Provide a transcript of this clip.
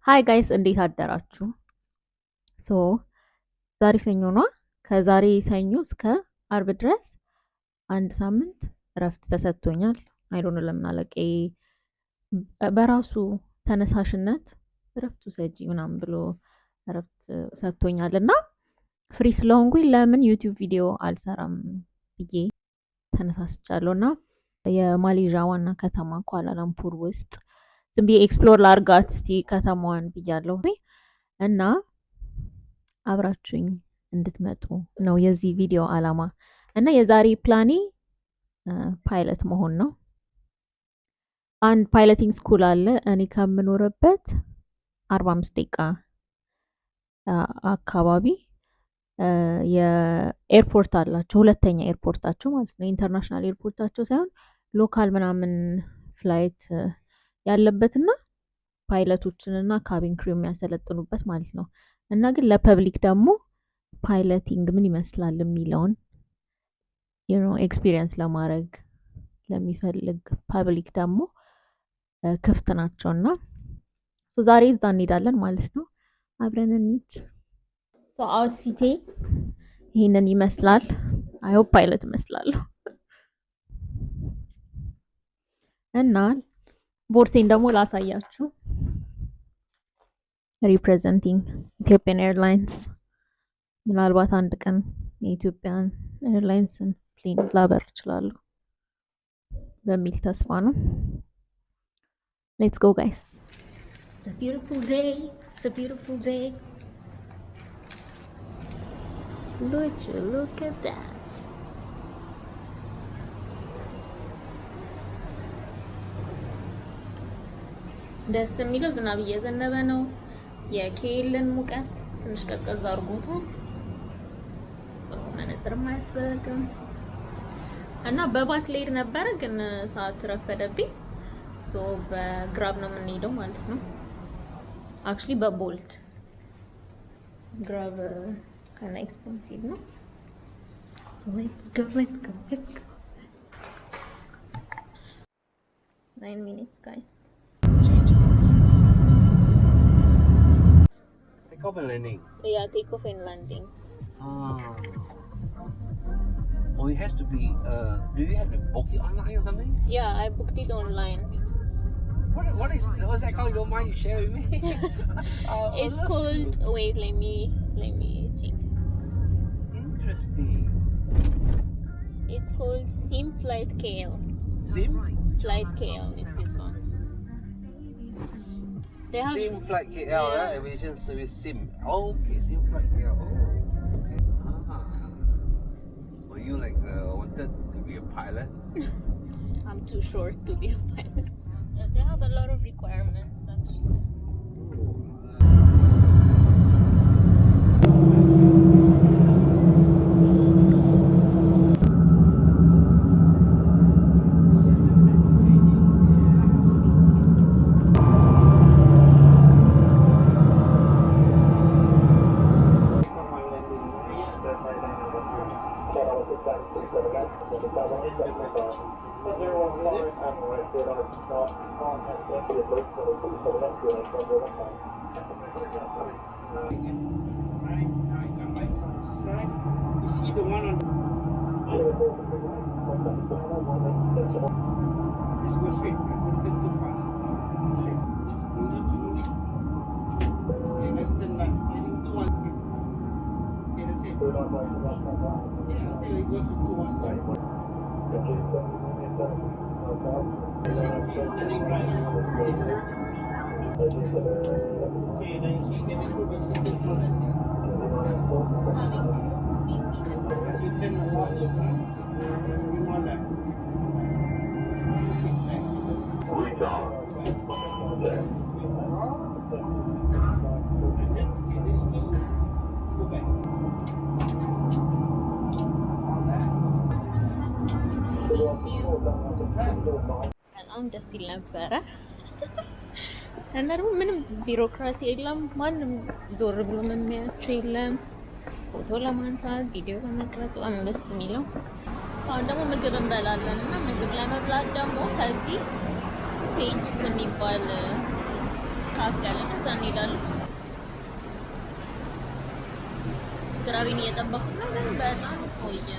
ሃይ ጋይስ እንዴት አደራችሁ? ሶ ዛሬ ሰኞ ነው። ከዛሬ ሰኞ እስከ አርብ ድረስ አንድ ሳምንት እረፍት ተሰጥቶኛል። አይ ዶንት ኖ ለምን አለቄ በራሱ ተነሳሽነት እረፍቱ ሰጂ ምናምን ብሎ እረፍት ሰጥቶኛል እና ፍሪ ስለሆንኩኝ ለምን ዩቲዩብ ቪዲዮ አልሰራም ብዬ ተነሳስቻለሁና የማሌዥያ ዋና ከተማ ኳላላምፑር ውስጥ ዝም ብዬ ኤክስፕሎር ላርጋት እስቲ ከተማዋን ብያለሁ እና አብራችሁኝ እንድትመጡ ነው የዚህ ቪዲዮ አላማ። እና የዛሬ ፕላኔ ፓይለት መሆን ነው። አንድ ፓይለቲንግ ስኩል አለ እኔ ከምኖርበት 45 ደቂቃ አካባቢ የኤርፖርት አላቸው። ሁለተኛ ኤርፖርታቸው ማለት ነው። ኢንተርናሽናል ኤርፖርታቸው ሳይሆን ሎካል ምናምን ፍላይት ያለበትና ፓይለቶችንና ካቢን ክሩ የሚያሰለጥኑበት ማለት ነው። እና ግን ለፐብሊክ ደግሞ ፓይለቲንግ ምን ይመስላል የሚለውን ኤክስፒሪየንስ ለማድረግ ለሚፈልግ ፐብሊክ ደግሞ ክፍት ናቸውና ዛሬ እዛ እንሄዳለን ማለት ነው። አብረን እንሂድ። አውትፊቴ ይሄንን ይመስላል። አይ ሆፕ ፓይለት እመስላለሁ እና ቦርሴን ደግሞ ላሳያችሁ። ሪፕሬዘንቲንግ ኢትዮጵያን ኤርላይንስ ምናልባት አንድ ቀን የኢትዮጵያን ኤርላይንስን ፕሌን ላበር እችላለሁ በሚል ተስፋ ነው። ሌትስ ጎ ጋይስ። It's a beautiful day. It's a beautiful day. Look at that. ደስ የሚለው ዝናብ እየዘነበ ነው። የኬልን ሙቀት ትንሽ ቀዝቀዝ አድርጎታል። መነጽር ማያስፈልግም እና በባስ ልሄድ ነበረ ግን ሰዓት ረፈደብኝ። በግራብ ነው የምንሄደው ማለት ነው። አክቹሊ በቦልት ግራብ kind of expensive, no? So let's go. 9 minutes, guys. Take off and landing? Yeah, take off and landing. Oh, it has to be, do you have to book it online or something? Yeah, I booked it online. What's that called? You don't mind you share with me? It's called, wait, let me check. Interesting. It's called Sim Flight KL. Sim? Flight KL, it's this one. They have Sim Flight KL, yeah. Aviation Service Sim. Oh, okay, Sim Flight KL. Oh. Were you like wanted to be a pilot? I'm too short to be a pilot. They have a lot of requirements actually. በጣም ደስ ይል ነበረ እና ደግሞ ምንም ቢሮክራሲ የለም። ማንም ዞር ብሎ የሚያያቸው የለም። ፎቶ ለማንሳት ቪዲዮ ለመቅረጽ በጣም ደስ የሚለው። አሁን ደግሞ ምግብ እንበላለን እና ምግብ ለመብላት ደግሞ ከዚህ ፔጅስ የሚባል ካፌ አለን፣ እዛ እንሄዳለን። ግራቢን እየጠበኩት ነው፣ ግን በጣም ቆየ።